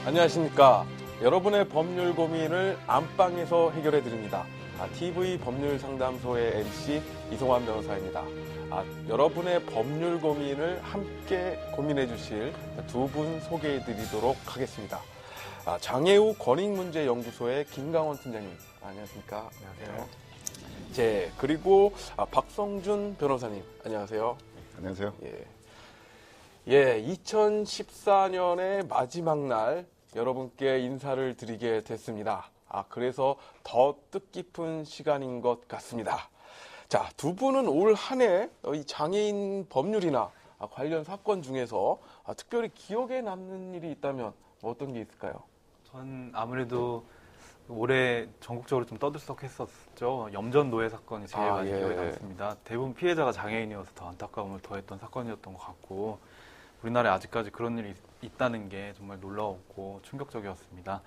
안녕하십니까. 여러분의 법률 고민을 안방에서 해결해 드립니다. TV 법률상담소의 MC 이송환 변호사입니다. 여러분의 법률 고민을 함께 고민해 주실 두 분 소개해 드리도록 하겠습니다. 장애우 권익문제연구소의 김강원 팀장님, 안녕하십니까? 안녕하세요. 그리고 박성준 변호사님, 안녕하세요. 안녕하세요. 2014년의 마지막 날 여러분께 인사를 드리게 됐습니다. 그래서 더 뜻깊은 시간인 것 같습니다. 자, 두 분은 올 한 해 이 장애인 법률이나 관련 사건 중에서 특별히 기억에 남는 일이 있다면 어떤 게 있을까요? 전 아무래도 올해 전국적으로 좀 떠들썩했었죠. 염전 노예 사건이 제일 많이 기억에 남습니다. 대부분 피해자가 장애인이어서 더 안타까움을 더했던 사건이었던 것 같고, 우리나라에 아직까지 그런 일이 있다는 게 정말 놀라웠고 충격적이었습니다.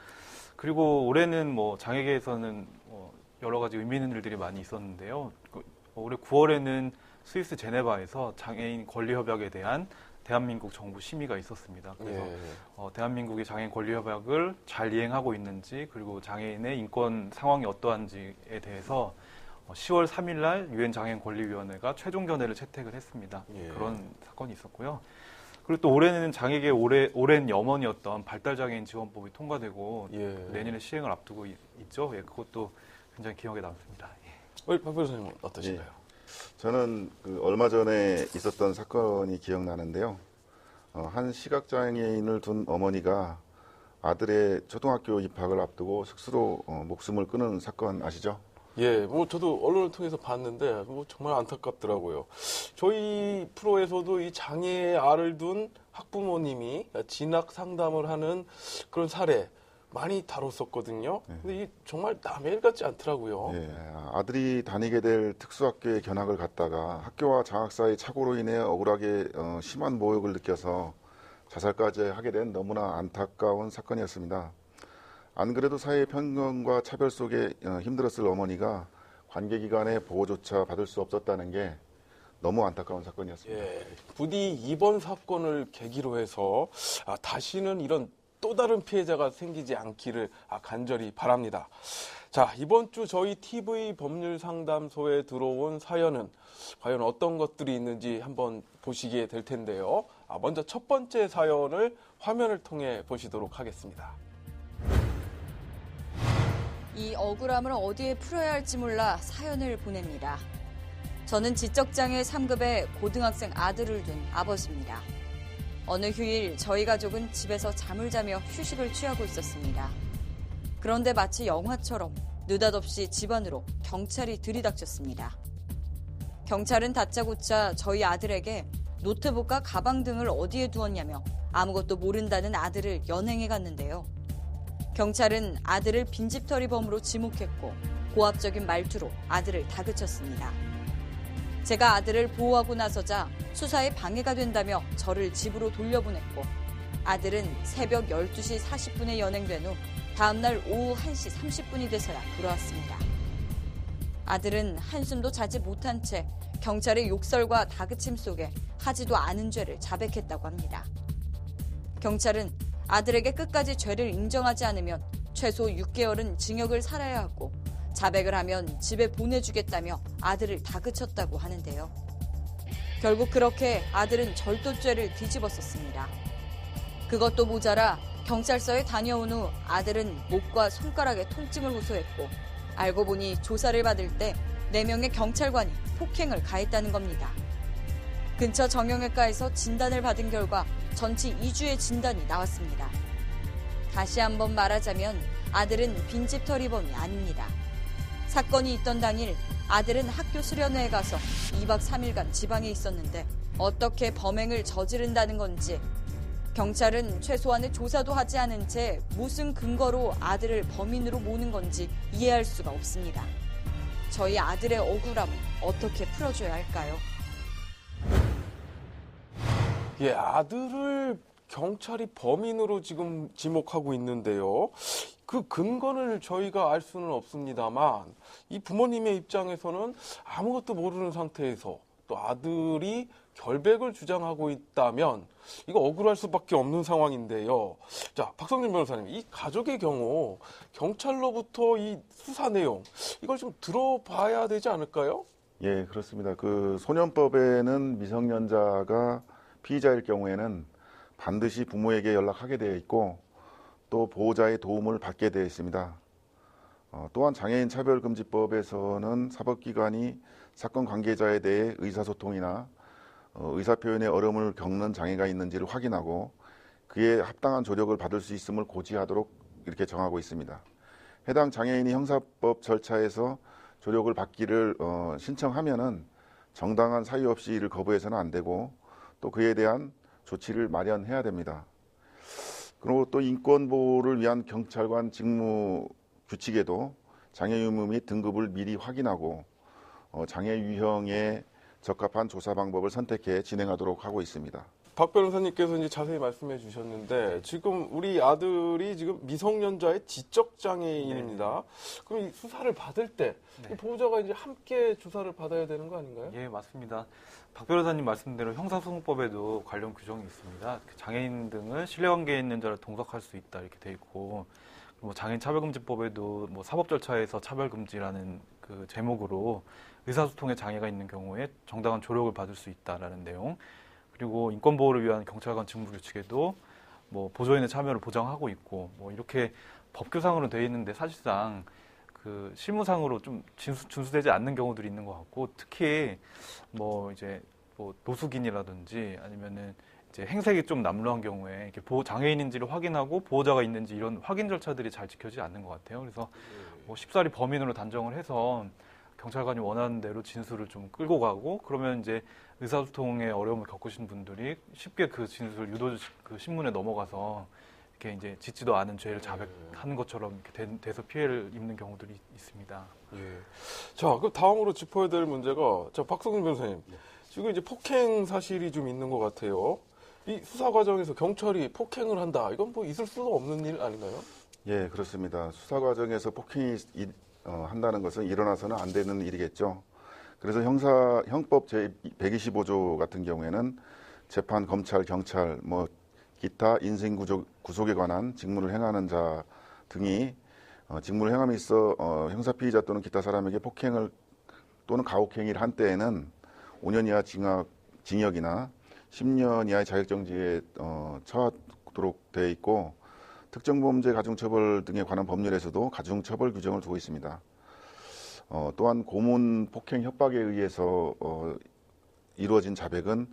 그리고 올해는 뭐 장애계에서는 여러 가지 의미 있는 일들이 많이 있었는데요. 올해 9월에는 스위스 제네바에서 장애인 권리 협약에 대한 대한민국 정부 심의가 있었습니다. 그래서 대한민국이 장애인 권리 협약을 잘 이행하고 있는지, 그리고 장애인의 인권 상황이 어떠한지에 대해서 10월 3일 날 유엔 장애인 권리위원회가 최종 견해를 채택을 했습니다. 그런 사건이 있었고요. 그리고 또 올해는 장애계 오랜 염원이었던 발달장애인 지원법이 통과되고 내년에 시행을 앞두고 있죠. 그것도 굉장히 기억에 남습니다. 박 변호사님은 어떠신가요? 저는 얼마 전에 있었던 사건이 기억나는데요. 한 시각장애인을 둔 어머니가 아들의 초등학교 입학을 앞두고 스스로 목숨을 끊은 사건 아시죠? 저도 언론을 통해서 봤는데 정말 안타깝더라고요. 저희 프로에서도 이 장애의 알을 둔 학부모님이 진학 상담을 하는 그런 사례 많이 다뤘었거든요. 근데 이게 정말 남의 일 같지 않더라고요. 아들이 다니게 될 특수학교에 견학을 갔다가 학교와 장학 사이 착오로 인해 억울하게 심한 모욕을 느껴서 자살까지 하게 된 너무나 안타까운 사건이었습니다. 안 그래도 사회의 편견과 차별 속에 힘들었을 어머니가 관계기관의 보호조차 받을 수 없었다는 게 너무 안타까운 사건이었습니다. 부디 이번 사건을 계기로 해서 다시는 이런 또 다른 피해자가 생기지 않기를 간절히 바랍니다. 자, 이번 주 저희 TV 법률상담소에 들어온 사연은 과연 어떤 것들이 있는지 한번 보시게 될 텐데요. 먼저 첫 번째 사연을 화면을 통해 보시도록 하겠습니다. 이 억울함을 어디에 풀어야 할지 몰라 사연을 보냅니다. 저는 지적장애 3급의 고등학생 아들을 둔 아버지입니다. 어느 휴일 저희 가족은 집에서 잠을 자며 휴식을 취하고 있었습니다. 그런데 마치 영화처럼 느닷없이 집 안으로 경찰이 들이닥쳤습니다. 경찰은 다짜고짜 저희 아들에게 노트북과 가방 등을 어디에 두었냐며 아무것도 모른다는 아들을 연행해 갔는데요. 경찰은 아들을 빈집털이범으로 지목했고 고압적인 말투로 아들을 다그쳤습니다. 제가 아들을 보호하고 나서자 수사에 방해가 된다며 저를 집으로 돌려보냈고, 아들은 새벽 12시 40분에 연행된 후 다음날 오후 1시 30분이 돼서야 돌아왔습니다. 아들은 한숨도 자지 못한 채 경찰의 욕설과 다그침 속에 하지도 않은 죄를 자백했다고 합니다. 경찰은 아들에게 끝까지 죄를 인정하지 않으면 최소 6개월은 징역을 살아야 하고, 자백을 하면 집에 보내주겠다며 아들을 다그쳤다고 하는데요. 결국 그렇게 아들은 절도죄를 뒤집었었습니다. 그것도 모자라 경찰서에 다녀온 후 아들은 목과 손가락에 통증을 호소했고, 알고 보니 조사를 받을 때 4명의 경찰관이 폭행을 가했다는 겁니다. 근처 정형외과에서 진단을 받은 결과 전치 2주의 진단이 나왔습니다. 다시 한번 말하자면 아들은 빈집털이범이 아닙니다. 사건이 있던 당일 아들은 학교 수련회에 가서 2박 3일간 지방에 있었는데 어떻게 범행을 저지른다는 건지, 경찰은 최소한의 조사도 하지 않은 채 무슨 근거로 아들을 범인으로 모는 건지 이해할 수가 없습니다. 저희 아들의 억울함은 어떻게 풀어줘야 할까요? 아들을 경찰이 범인으로 지금 지목하고 있는데요. 그 근거를 저희가 알 수는 없습니다만 이 부모님의 입장에서는 아무것도 모르는 상태에서 또 아들이 결백을 주장하고 있다면 이거 억울할 수밖에 없는 상황인데요. 자, 박성진 변호사님, 이 가족의 경우 경찰로부터 이 수사 내용 이걸 좀 들어봐야 되지 않을까요? 예, 그렇습니다. 그 소년법에는 미성년자가 피의자일 경우에는 반드시 부모에게 연락하게 되어 있고 또 보호자의 도움을 받게 되어 있습니다. 또한 장애인 차별금지법에서는 사법기관이 사건 관계자에 대해 의사소통이나 의사표현에 어려움을 겪는 장애가 있는지를 확인하고 그에 합당한 조력을 받을 수 있음을 고지하도록 이렇게 정하고 있습니다. 해당 장애인이 형사법 절차에서 조력을 받기를 신청하면은 정당한 사유 없이 이를 거부해서는 안 되고 또 그에 대한 조치를 마련해야 됩니다. 그리고 또 인권보호를 위한 경찰관 직무 규칙에도 장애 유무 및 등급을 미리 확인하고 장애 유형에 적합한 조사 방법을 선택해 진행하도록 하고 있습니다. 박 변호사님께서 이제 자세히 말씀해 주셨는데 지금 우리 아들이 지금 미성년자의 지적 장애인입니다. 그럼 이 수사를 받을 때 이 보호자가 이제 함께 조사를 받아야 되는 거 아닌가요? 예, 맞습니다. 박 변호사님 말씀대로 형사소송법에도 관련 규정이 있습니다. 장애인 등은 신뢰관계에 있는 자를 동석할 수 있다 이렇게 돼 있고, 뭐 장애인 차별금지법에도 뭐 사법 절차에서 차별금지라는 그 제목으로 의사소통에 장애가 있는 경우에 정당한 조력을 받을 수 있다라는 내용. 그리고 인권보호를 위한 경찰관 직무규칙에도 뭐 보조인의 참여를 보장하고 있고, 뭐 이렇게 법규상으로 되어 있는데 사실상 그 실무상으로 좀 준수되지 않는 경우들이 있는 것 같고, 특히 뭐 이제 뭐 노숙인이라든지 아니면은 이제 행색이 좀 남루한 경우에 이렇게 장애인인지를 확인하고 보호자가 있는지 이런 확인 절차들이 잘 지켜지지 않는 것 같아요. 그래서 뭐 쉽사리 범인으로 단정을 해서 경찰관이 원하는 대로 진술을 좀 끌고 가고, 그러면 이제 의사소통에 어려움을 겪으신 분들이 쉽게 그 진술 유도 그 신문에 넘어가서 이렇게 이제 짓지도 않은 죄를 자백하는 것처럼 이렇게 돼서 피해를 입는 경우들이 있습니다. 예. 자, 그럼 다음으로 짚어야 될 문제가, 자, 박성준 변호사님, 지금 이제 폭행 사실이 좀 있는 것 같아요. 이 수사 과정에서 경찰이 폭행을 한다, 이건 뭐 있을 수도 없는 일 아닌가요? 예, 그렇습니다. 수사 과정에서 폭행이 한다는 것은 일어나서는 안 되는 일이겠죠. 그래서 형법 제125조 같은 경우에는 재판, 검찰, 경찰, 뭐 기타 인신 구속에 관한 직무를 행하는 자 등이 직무를 행함에 있어 형사 피의자 또는 기타 사람에게 폭행을 또는 가혹행위를 한 때에는 5년 이하 징역이나 10년 이하의 자격정지에 처하도록 되어 있고, 특정범죄 가중처벌 등에 관한 법률에서도 가중처벌 규정을 두고 있습니다. 또한 고문, 폭행, 협박에 의해서 이루어진 자백은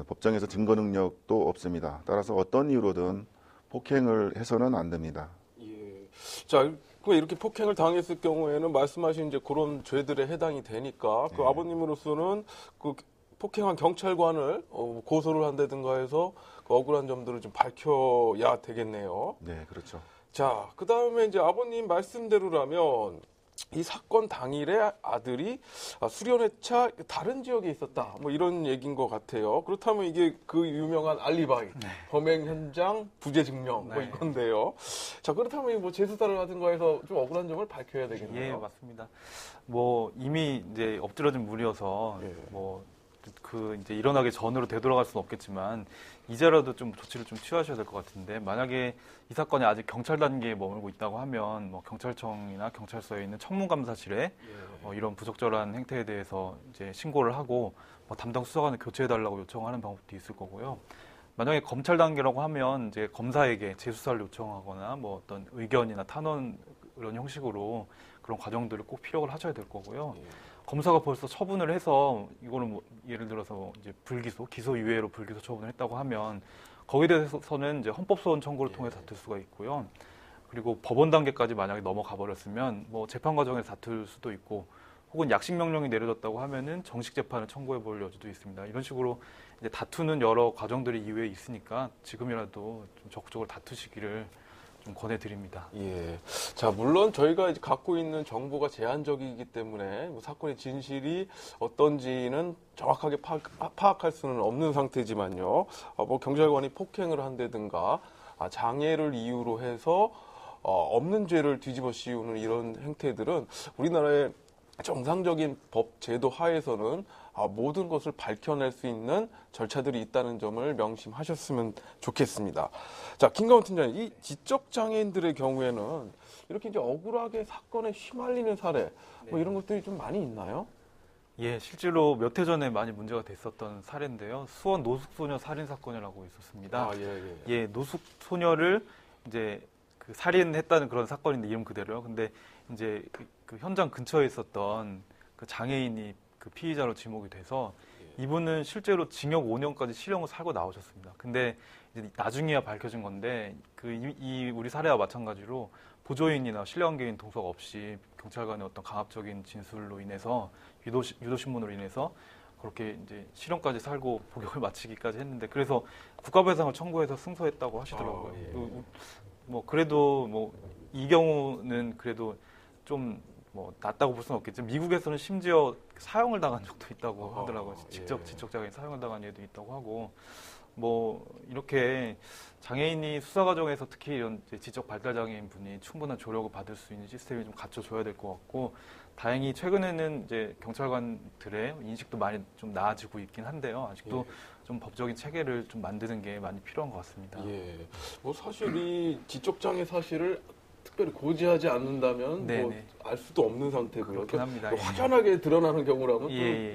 법정에서 증거 능력도 없습니다. 따라서 어떤 이유로든 폭행을 해서는 안 됩니다. 예. 자, 그 이렇게 폭행을 당했을 경우에는 말씀하신 이제 그런 죄들에 해당이 되니까 그 아버님으로서는 그 폭행한 경찰관을 고소를 한다든가 해서 그 억울한 점들을 좀 밝혀야 되겠네요. 네, 그렇죠. 자, 그 다음에 이제 아버님 말씀대로라면 이 사건 당일에 아들이 수련회차 다른 지역에 있었다, 뭐 이런 얘기인 것 같아요. 그렇다면 이게 그 유명한 알리바이, 범행 현장, 부재 증명, 뭐 이건데요. 자, 그렇다면 뭐 재수사를 하든가 해서 좀 억울한 점을 밝혀야 되겠네요. 예, 맞습니다. 뭐 이미 이제 엎드려진 물이어서 뭐 그 이제 일어나기 전으로 되돌아갈 수는 없겠지만 이제라도 좀 조치를 좀 취하셔야 될 것 같은데, 만약에 이 사건이 아직 경찰 단계에 머물고 있다고 하면 뭐 경찰청이나 경찰서에 있는 청문감사실에 이런 부적절한 행태에 대해서 이제 신고를 하고 뭐 담당 수사관을 교체해달라고 요청하는 방법도 있을 거고요. 만약에 검찰 단계라고 하면 이제 검사에게 재수사를 요청하거나 뭐 어떤 의견이나 탄원 이런 형식으로 그런 과정들을 꼭 피력을 하셔야 될 거고요. 검사가 벌써 처분을 해서 이거는 뭐 예를 들어서 이제 불기소, 기소유예로 불기소 처분을 했다고 하면 거기에 대해서는 이제 헌법소원 청구를 통해 다툴 수가 있고요. 그리고 법원 단계까지 만약에 넘어가 버렸으면 뭐 재판 과정에서 다툴 수도 있고, 혹은 약식 명령이 내려졌다고 하면은 정식 재판을 청구해 볼 여지도 있습니다. 이런 식으로 이제 다투는 여러 과정들이 이후에 있으니까 지금이라도 좀 적극적으로 다투시기를 좀 권해드립니다. 예. 자, 물론 저희가 이제 갖고 있는 정보가 제한적이기 때문에 뭐 사건의 진실이 어떤지는 정확하게 파악할 수는 없는 상태지만요. 뭐 경찰관이 폭행을 한다든가 장애를 이유로 해서 없는 죄를 뒤집어 씌우는 이런 행태들은 우리나라의 정상적인 법 제도 하에서는 모든 것을 밝혀낼 수 있는 절차들이 있다는 점을 명심하셨으면 좋겠습니다. 자, 김가훈 팀장님, 이 지적 장애인들의 경우에는 이렇게 이제 억울하게 사건에 휘말리는 사례, 뭐 이런 것들이 좀 많이 있나요? 예, 실제로 몇 해 전에 많이 문제가 됐었던 사례인데요. 수원 노숙소녀 살인 사건이라고 있었습니다. 예, 노숙소녀를 이제 그 살인했다는 그런 사건인데 이름 그대로요. 근데 이제 그 현장 근처에 있었던 그 장애인이 그 피의자로 지목이 돼서 이분은 실제로 징역 5년까지 실형을 살고 나오셨습니다. 근데 이제 나중에야 밝혀진 건데 이 우리 사례와 마찬가지로 보조인이나 신뢰관계인 동석 없이 경찰관의 어떤 강압적인 진술로 인해서 유도신문으로 인해서 그렇게 이제 실형까지 살고 복역을 마치기까지 했는데 그래서 국가배상을 청구해서 승소했다고 하시더라고요. 뭐 그래도 뭐 이 경우는 그래도 좀 뭐 낫다고 볼 수는 없겠지만 미국에서는 심지어 사형을 당한 적도 있다고 하더라고요. 직접 지적장애인 사형을 당한 예도 있다고 하고 뭐 이렇게 장애인이 수사 과정에서 특히 이런 지적 발달 장애인 분이 충분한 조력을 받을 수 있는 시스템이 좀 갖춰줘야 될 것 같고 다행히 최근에는 이제 경찰관들의 인식도 많이 좀 나아지고 있긴 한데요. 아직도 좀 법적인 체계를 좀 만드는 게 많이 필요한 것 같습니다. 뭐 사실 이 지적 장애 사실을 특별히 고지하지 않는다면 뭐 알 수도 없는 상태고요. 그렇긴 합니다. 확연하게 드러나는 경우라면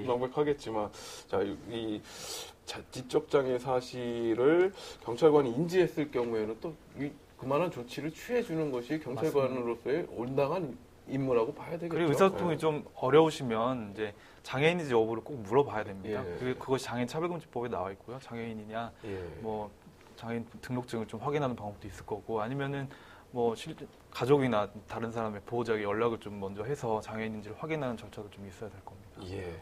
또 명백하겠지만 자, 이 지적 장애 사실을 경찰관이 인지했을 경우에는 또 그만한 조치를 취해주는 것이 경찰관으로서의 온당한 임무라고 봐야 되겠죠. 그리고 의사소통이 좀 어려우시면 이제 장애인인지 여부를 꼭 물어봐야 됩니다. 그것이 장애인 차별금지법에 나와 있고요. 장애인이냐, 뭐 장애인 등록증을 좀 확인하는 방법도 있을 거고 아니면은 뭐 가족이나 다른 사람의 보호자에게 연락을 좀 먼저 해서 장애인인지를 확인하는 절차도 좀 있어야 될 겁니다.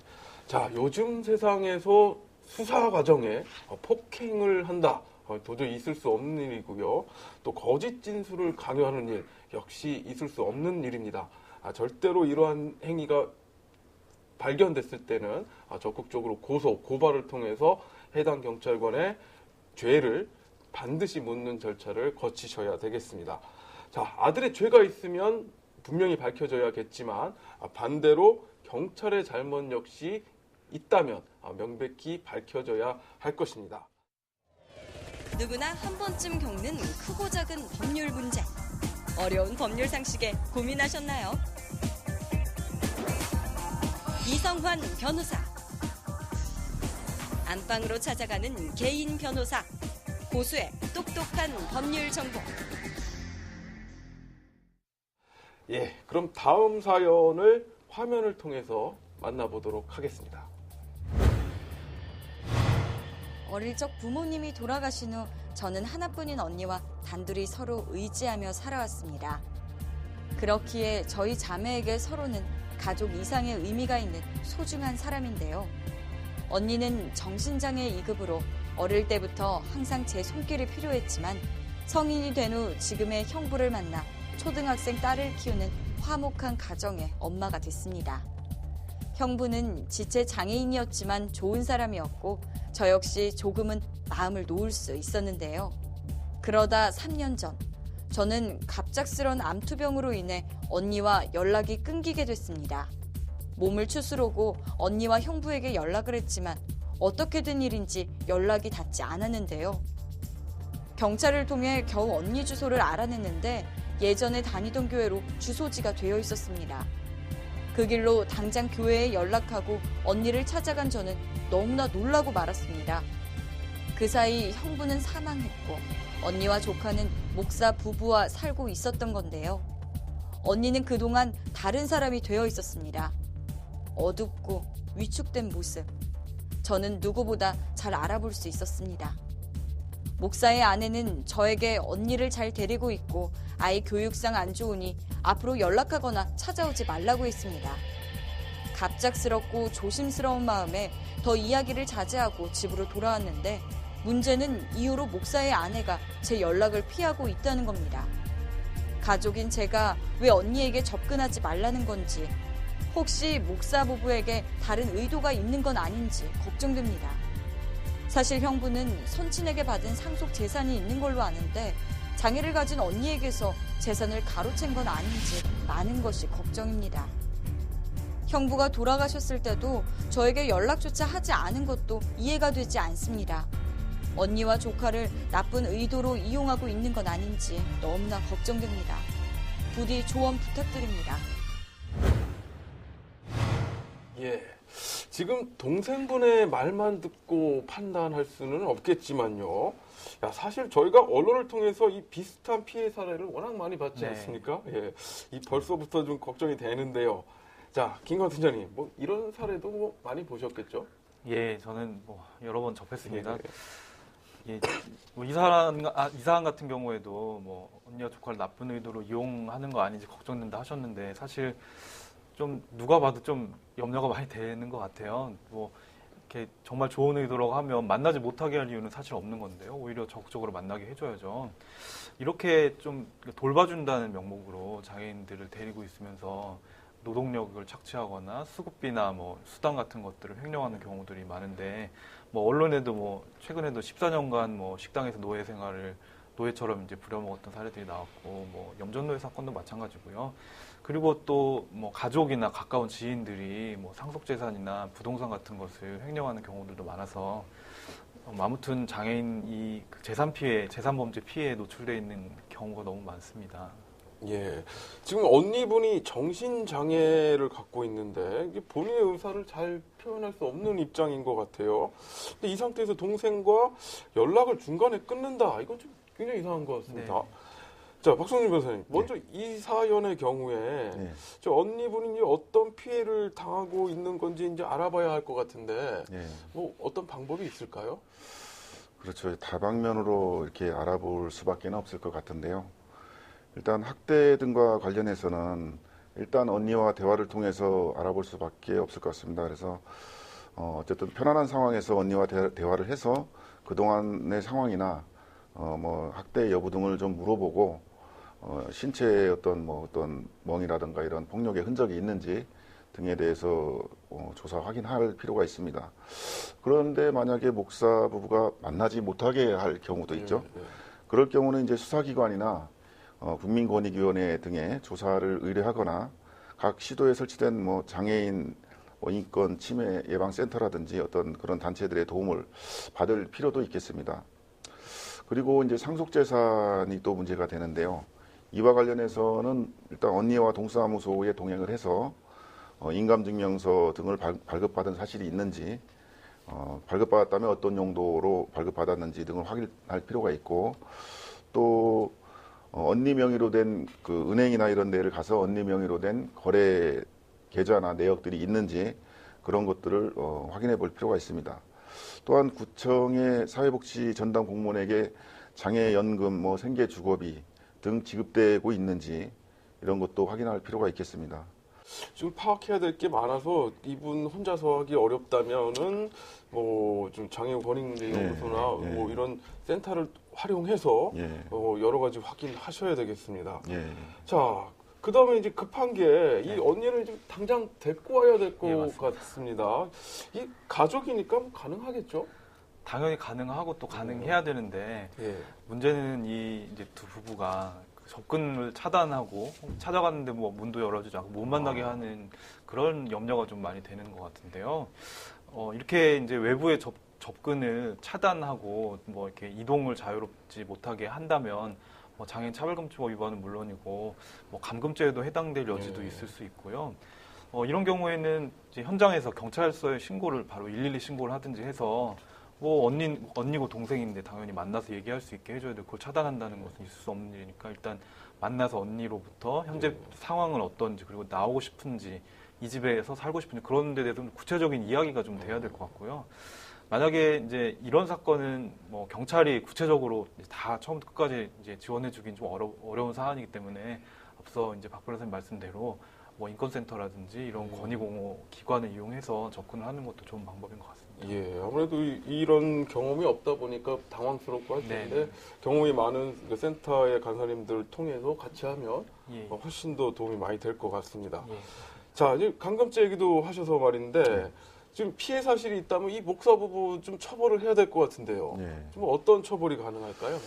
자, 요즘 세상에서 수사 과정에 폭행을 한다. 도저히 있을 수 없는 일이고요. 또 거짓 진술을 강요하는 일 역시 있을 수 없는 일입니다. 절대로 이러한 행위가 발견됐을 때는 적극적으로 고발을 통해서 해당 경찰관의 죄를 반드시 묻는 절차를 거치셔야 되겠습니다. 자, 아들의 죄가 있으면 분명히 밝혀져야겠지만 반대로 경찰의 잘못 역시 있다면 명백히 밝혀져야 할 것입니다. 누구나 한 번쯤 겪는 크고 작은 법률 문제. 어려운 법률 상식에 고민하셨나요? 이성환 변호사. 안방으로 찾아가는 개인 변호사. 고수의 똑똑한 법률 정보. 그럼 다음 사연을 화면을 통해서 만나보도록 하겠습니다. 어릴 적 부모님이 돌아가신 후 저는 하나뿐인 언니와 단둘이 서로 의지하며 살아왔습니다. 그렇기에 저희 자매에게 서로는 가족 이상의 의미가 있는 소중한 사람인데요. 언니는 정신장애 2급으로 어릴 때부터 항상 제 손길이 필요했지만 성인이 된 후 지금의 형부를 만나 초등학생 딸을 키우는 화목한 가정의 엄마가 됐습니다. 형부는 지체 장애인이었지만 좋은 사람이었고 저 역시 조금은 마음을 놓을 수 있었는데요. 그러다 3년 전 저는 갑작스런 암투병으로 인해 언니와 연락이 끊기게 됐습니다. 몸을 추스르고 언니와 형부에게 연락을 했지만 어떻게 된 일인지 연락이 닿지 않았는데요. 경찰을 통해 겨우 언니 주소를 알아냈는데 예전에 다니던 교회로 주소지가 되어 있었습니다. 그 길로 당장 교회에 연락하고 언니를 찾아간 저는 너무나 놀라고 말았습니다. 그 사이 형부는 사망했고 언니와 조카는 목사 부부와 살고 있었던 건데요. 언니는 그동안 다른 사람이 되어 있었습니다. 어둡고 위축된 모습. 저는 누구보다 잘 알아볼 수 있었습니다. 목사의 아내는 저에게 언니를 잘 데리고 있고 아이 교육상 안 좋으니 앞으로 연락하거나 찾아오지 말라고 했습니다. 갑작스럽고 조심스러운 마음에 더 이야기를 자제하고 집으로 돌아왔는데 문제는 이후로 목사의 아내가 제 연락을 피하고 있다는 겁니다. 가족인 제가 왜 언니에게 접근하지 말라는 건지 혹시 목사 부부에게 다른 의도가 있는 건 아닌지 걱정됩니다. 사실 형부는 선친에게 받은 상속 재산이 있는 걸로 아는데 장애를 가진 언니에게서 재산을 가로챈 건 아닌지 많은 것이 걱정입니다. 형부가 돌아가셨을 때도 저에게 연락조차 하지 않은 것도 이해가 되지 않습니다. 언니와 조카를 나쁜 의도로 이용하고 있는 건 아닌지 너무나 걱정됩니다. 부디 조언 부탁드립니다. 예. 지금 동생분의 말만 듣고 판단할 수는 없겠지만요. 야, 사실 저희가 언론을 통해서 이 비슷한 피해 사례를 워낙 많이 봤지 네. 않습니까? 예. 이 벌써부터 좀 걱정이 되는데요. 자, 김광 팀장님, 뭐 이런 사례도 뭐 많이 보셨겠죠? 예, 저는 뭐 여러 번 접했습니다. 예. 예, 뭐 이사한 같은 경우에도 뭐 언니와 조카를 나쁜 의도로 이용하는 거 아닌지 걱정된다 하셨는데 사실 좀 누가 봐도 좀 염려가 많이 되는 것 같아요. 뭐 이렇게 정말 좋은 의도라고 하면 만나지 못하게 할 이유는 사실 없는 건데요. 오히려 적극적으로 만나게 해줘야죠. 이렇게 좀 돌봐준다는 명목으로 장애인들을 데리고 있으면서 노동력을 착취하거나 수급비나 뭐 수당 같은 것들을 횡령하는 경우들이 많은데 뭐 언론에도 뭐 최근에도 14년간 뭐 식당에서 노예 생활을 노예처럼 이제 부려먹었던 사례들이 나왔고 뭐 염전노예 사건도 마찬가지고요. 그리고 또 뭐 가족이나 가까운 지인들이 뭐 상속재산이나 부동산 같은 것을 횡령하는 경우들도 많아서 아무튼 장애인이 그 재산 피해, 재산 범죄 피해에 노출되어 있는 경우가 너무 많습니다. 예. 지금 언니분이 정신장애를 갖고 있는데 이게 본인의 의사를 잘 표현할 수 없는 입장인 것 같아요. 근데 이 상태에서 동생과 연락을 중간에 끊는다. 이건 좀 굉장히 이상한 것 같습니다. 네. 자, 박성준 변호사님. 먼저 이 사연의 경우에 네. 저 언니분이 이제 어떤 피해를 당하고 있는 건지 이제 알아봐야 할 것 같은데 예. 뭐 어떤 방법이 있을까요? 그렇죠. 다방면으로 이렇게 알아볼 수밖에 없을 것 같은데요. 일단 학대 등과 관련해서는 일단 언니와 대화를 통해서 알아볼 수밖에 없을 것 같습니다. 그래서 어쨌든 편안한 상황에서 언니와 대화를 해서 그동안의 상황이나 뭐 학대 여부 등을 좀 물어보고 신체에 어떤 멍이라든가 이런 폭력의 흔적이 있는지 등에 대해서 조사 확인할 필요가 있습니다. 그런데 만약에 목사 부부가 만나지 못하게 할 경우도 있죠. 예, 예. 그럴 경우는 이제 수사기관이나 국민권익위원회 등에 조사를 의뢰하거나 각 시도에 설치된 뭐 장애인 인권 침해 예방 센터라든지 어떤 그런 단체들의 도움을 받을 필요도 있겠습니다. 그리고 이제 상속재산이 또 문제가 되는데요. 이와 관련해서는 일단 언니와 동사무소에 동행을 해서 인감증명서 등을 발급받은 사실이 있는지, 발급받았다면 어떤 용도로 발급받았는지 등을 확인할 필요가 있고, 또 언니 명의로 된 그 은행이나 이런 데를 가서 언니 명의로 된 거래 계좌나 내역들이 있는지 그런 것들을 확인해 볼 필요가 있습니다. 또한 구청의 사회복지 전담 공무원에게 장애연금, 뭐 생계주거비 등 지급되고 있는지 이런 것도 확인할 필요가 있겠습니다. 지금 파악해야 될 게 많아서 이분 혼자서 하기 어렵다면은 뭐 좀 장애인 권익연구소나 네, 네. 뭐 이런 센터를 활용해서 예. 여러 가지 확인하셔야 되겠습니다. 예. 자, 그 다음에 이제 급한 게 이 네. 언니를 지금 당장 데리고 와야 될 것 예, 맞습니다. 같습니다. 이 가족이니까 뭐 가능하겠죠? 당연히 가능하고 또 가능해야 되는데 예. 문제는 이 이제 두 부부가 그 접근을 차단하고 찾아갔는데 뭐 문도 열어주지 않고 못 만나게 하는 그런 염려가 좀 많이 되는 것 같은데요. 이렇게 이제 외부의 접근을 차단하고 뭐 이렇게 이동을 자유롭지 못하게 한다면 뭐 장애인 차별금지법 위반은 물론이고 뭐 감금죄에도 해당될 여지도 있을 수 있고요. 이런 경우에는 이제 현장에서 경찰서에 신고를 바로 112 신고를 하든지 해서 뭐 언니고 동생인데 당연히 만나서 얘기할 수 있게 해줘야 되고 그걸 차단한다는 것은 있을 수 없는 일이니까 일단 만나서 언니로부터 현재 상황은 어떤지 그리고 나오고 싶은지 이 집에서 살고 싶은지 그런 데 대해서 구체적인 이야기가 좀 돼야 될 것 같고요. 만약에 이제 이런 사건은 뭐 경찰이 구체적으로 다 처음부터 끝까지 이제 지원해주긴 좀 어려운 사안이기 때문에 앞서 이제 박 변호사님 말씀대로 뭐 인권센터라든지 이런 권익옹호 기관을 이용해서 접근을 하는 것도 좋은 방법인 것 같습니다. 예, 아무래도 이런 경험이 없다 보니까 당황스럽고 할 텐데 경험이 많은 그 센터의 간사님들 통해서 같이 하면 예. 훨씬 더 도움이 많이 될 것 같습니다. 예. 자, 이제 감금죄 얘기도 하셔서 말인데 지금 피해 사실이 있다면 이 목사 부부 좀 처벌을 해야 될 것 같은데요. 예. 좀 어떤 처벌이 가능할까요?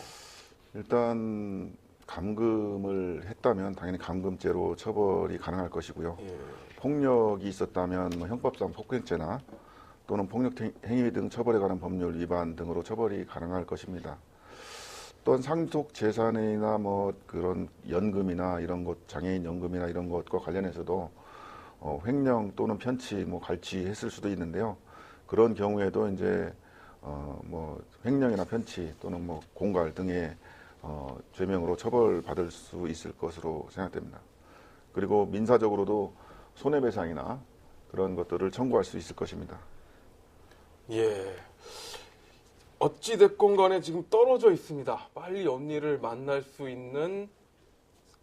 일단 감금을 했다면 당연히 감금죄로 처벌이 가능할 것이고요. 예. 폭력이 있었다면 뭐 형법상 폭행죄나 또는 폭력 행위 등 처벌에 관한 법률 위반 등으로 처벌이 가능할 것입니다. 또한 상속 재산이나 뭐 그런 연금이나 이런 것, 장애인 연금이나 이런 것과 관련해서도 횡령 또는 편취, 뭐 갈취했을 수도 있는데요. 그런 경우에도 이제 뭐 횡령이나 편취 또는 뭐 공갈 등의 죄명으로 처벌받을 수 있을 것으로 생각됩니다. 그리고 민사적으로도 손해배상이나 그런 것들을 청구할 수 있을 것입니다. 예. 어찌됐건 간에 지금 떨어져 있습니다. 빨리 언니를 만날 수 있는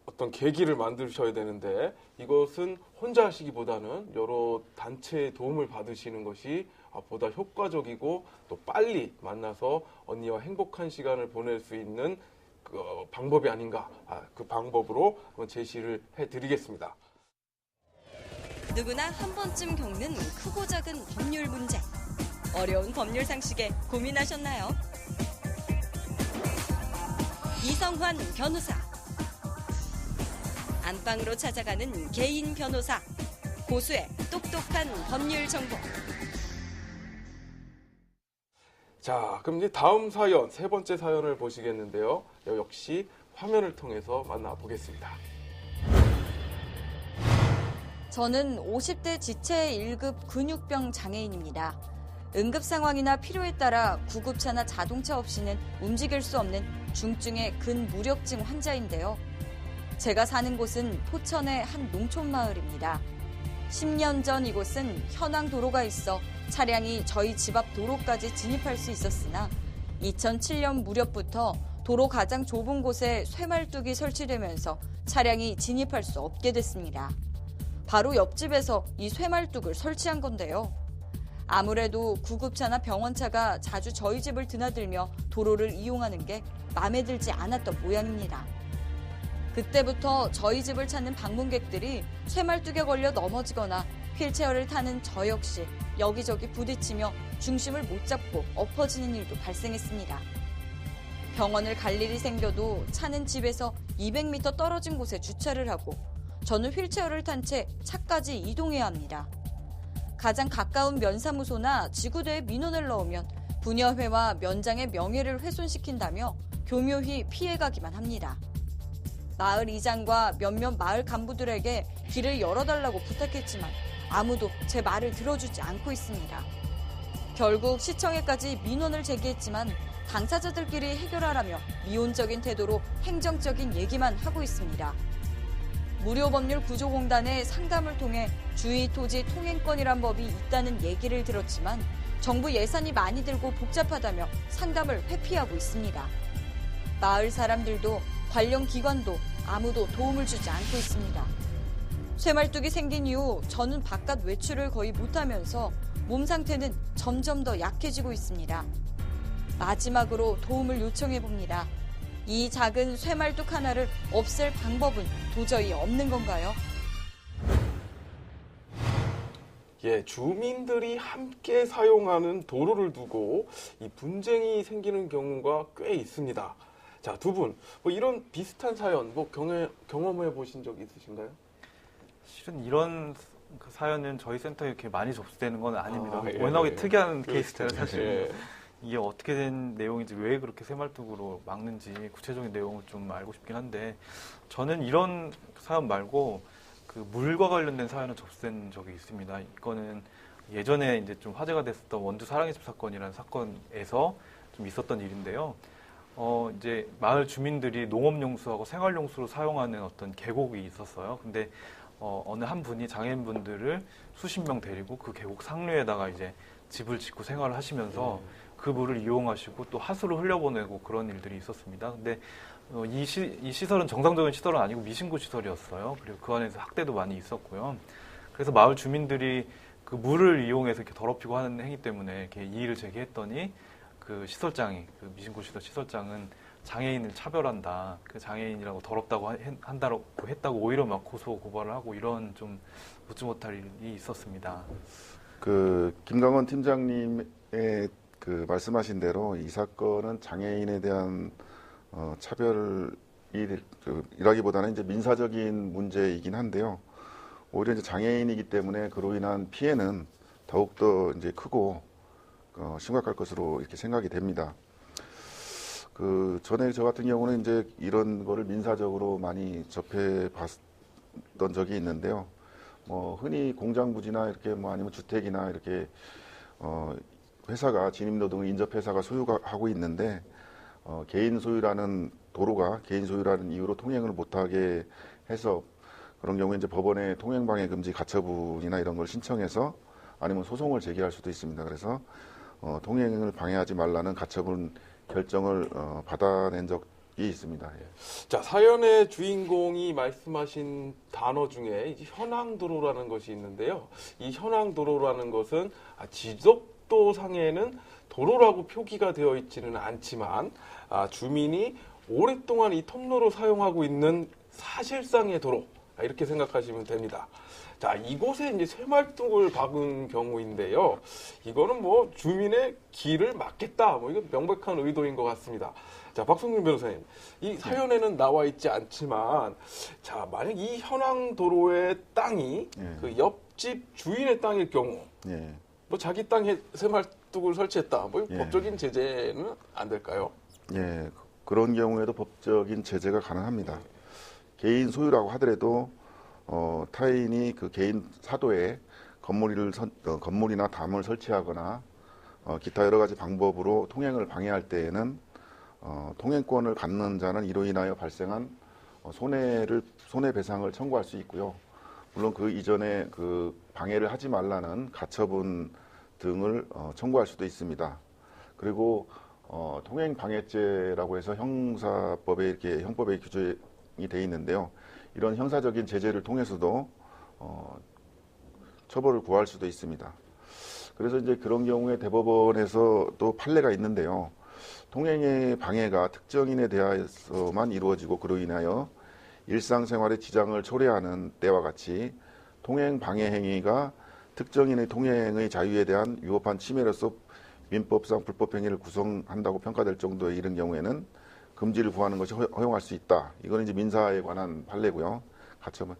어떤 계기를 만드셔야 되는데 이것은 혼자 하시기보다는 여러 단체의 도움을 받으시는 것이 보다 효과적이고 또 빨리 만나서 언니와 행복한 시간을 보낼 수 있는 그 방법이 아닌가, 그 방법으로 한번 제시를 해드리겠습니다. 누구나 한 번쯤 겪는 크고 작은 법률 문제. 어려운 법률 상식에 고민하셨나요? 이성환 변호사. 안방으로 찾아가는 개인 변호사. 고수의 똑똑한 법률 정보. 자, 그럼 이제 다음 사연, 세 번째 사연을 보시겠는데요. 역시 화면을 통해서 만나보겠습니다. 저는 50대 지체 1급 근육병 장애인입니다. 응급 상황이나 필요에 따라 구급차나 자동차 없이는 움직일 수 없는 중증의 근무력증 환자인데요. 제가 사는 곳은 포천의 한 농촌 마을입니다. 10년 전 이곳은 현황 도로가 있어 차량이 저희 집 앞 도로까지 진입할 수 있었으나 2007년 무렵부터 도로 가장 좁은 곳에 쇠말뚝이 설치되면서 차량이 진입할 수 없게 됐습니다. 바로 옆집에서 이 쇠말뚝을 설치한 건데요. 아무래도 구급차나 병원차가 자주 저희 집을 드나들며 도로를 이용하는 게 마음에 들지 않았던 모양입니다. 그때부터 저희 집을 찾는 방문객들이 쇠말뚝에 걸려 넘어지거나 휠체어를 타는 저 역시 여기저기 부딪히며 중심을 못 잡고 엎어지는 일도 발생했습니다. 병원을 갈 일이 생겨도 차는 집에서 200m 떨어진 곳에 주차를 하고 저는 휠체어를 탄 채 차까지 이동해야 합니다. 가장 가까운 면사무소나 지구대에 민원을 넣으면 분여회와 면장의 명예를 훼손시킨다며 교묘히 피해가기만 합니다. 마을 이장과 몇몇 마을 간부들에게 길을 열어달라고 부탁했지만 아무도 제 말을 들어주지 않고 있습니다. 결국 시청에까지 민원을 제기했지만 당사자들끼리 해결하라며 미온적인 태도로 행정적인 얘기만 하고 있습니다. 무료법률구조공단의 상담을 통해 주의토지 통행권이란 법이 있다는 얘기를 들었지만 정부 예산이 많이 들고 복잡하다며 상담을 회피하고 있습니다. 마을 사람들도 관련 기관도 아무도 도움을 주지 않고 있습니다. 쇠말뚝이 생긴 이후 저는 바깥 외출을 거의 못하면서 몸 상태는 점점 더 약해지고 있습니다. 마지막으로 도움을 요청해봅니다. 이 작은 쇠말뚝 하나를 없앨 방법은 도저히 없는 건가요? 예, 주민들이 함께 사용하는 도로를 두고 이 분쟁이 생기는 경우가 꽤 있습니다. 자, 두 분, 뭐 이런 비슷한 사연 뭐 경험해 보신 적 있으신가요? 실은 이런 그 사연은 저희 센터에 이렇게 많이 접수되는 건 아닙니다. 예, 워낙에 예. 특이한 케이스라 사실 예. 이게 어떻게 된 내용인지 왜 그렇게 쇠말뚝으로 막는지 구체적인 내용을 좀 알고 싶긴 한데 저는 이런 사연 말고 그 물과 관련된 사연을 접수된 적이 있습니다. 이거는 예전에 이제 좀 화제가 됐었던 원주 사랑의 집 사건이라는 사건에서 좀 있었던 일인데요. 이제 마을 주민들이 농업용수하고 생활용수로 사용하는 어떤 계곡이 있었어요. 근데 어느 한 분이 장애인분들을 수십 명 데리고 그 계곡 상류에다가 이제 집을 짓고 생활을 하시면서 그 물을 이용하시고 또 하수를 흘려보내고 그런 일들이 있었습니다. 근데 이 시설은 정상적인 시설은 아니고 미신고 시설이었어요. 그리고 그 안에서 학대도 많이 있었고요. 그래서 마을 주민들이 그 물을 이용해서 이렇게 더럽히고 하는 행위 때문에 이렇게 이의를 제기했더니 그 시설장이, 그 미신고 시설 시설장은 장애인을 차별한다. 그 장애인이라고 더럽다고 한다고 했다고 오히려 막 고소 고발을 하고 이런 좀 웃지 못할 일이 있었습니다. 그 김강원 팀장님의 그 말씀하신 대로 이 사건은 장애인에 대한 차별이라기보다는 이제 민사적인 문제이긴 한데요. 오히려 이제 장애인이기 때문에 그로 인한 피해는 더욱더 이제 크고 심각할 것으로 이렇게 생각이 됩니다. 전에 저 같은 경우는 이제 이런 거를 민사적으로 많이 접해 봤던 적이 있는데요. 흔히 공장 부지나 이렇게 아니면 주택이나 이렇게 회사가 진입노동을 인접회사가 소유하고 있는데 개인 소유라는 도로가 개인 소유라는 이유로 통행을 못하게 해서 그런 경우에 이제 법원에 통행방해 금지 가처분이나 이런 걸 신청해서 아니면 소송을 제기할 수도 있습니다. 그래서 통행을 방해하지 말라는 가처분 결정을 받아낸 적이 있습니다. 예. 자, 사연의 주인공이 말씀하신 단어 중에 이제 현황도로라는 것이 있는데요. 이 현황도로라는 것은 지적도상에는 도로라고 표기가 되어 있지는 않지만 주민이 오랫동안 이 통로로 사용하고 있는 사실상의 도로, 이렇게 생각하시면 됩니다. 자, 이곳에 이제 쇠말뚝을 박은 경우인데요. 이거는 주민의 길을 막겠다. 이거 명백한 의도인 것 같습니다. 자, 박성민 변호사님. 이 사연에는 나와 있지 않지만, 자, 만약 이 현황 도로의 땅이 그 옆집 주인의 땅일 경우, 자기 땅에 쇠말뚝을 설치했다. 법적인 제재는 안 될까요? 예, 그런 경우에도 법적인 제재가 가능합니다. 개인 소유라고 하더라도 타인이 그 개인 사도에 건물이나 담을 설치하거나 기타 여러 가지 방법으로 통행을 방해할 때에는 통행권을 갖는 자는 이로 인하여 발생한 손해배상을 청구할 수 있고요. 물론 그 이전에 그 방해를 하지 말라는 가처분 등을 청구할 수도 있습니다. 그리고 통행방해죄라고 해서 형사법에 이렇게 형법에 규정이 돼 있는데요. 이런 형사적인 제재를 통해서도 처벌을 구할 수도 있습니다. 그래서 이제 그런 경우에 대법원에서 또 판례가 있는데요. 통행의 방해가 특정인에 대해서만 이루어지고 그로 인하여 일상생활의 지장을 초래하는 때와 같이 통행 방해 행위가 특정인의 통행의 자유에 대한 위법한 침해로서 민법상 불법 행위를 구성한다고 평가될 정도에 이른 경우에는 금지를 구하는 것이 허용할 수 있다. 이거는 이제 민사에 관한 판례고요. 가처분.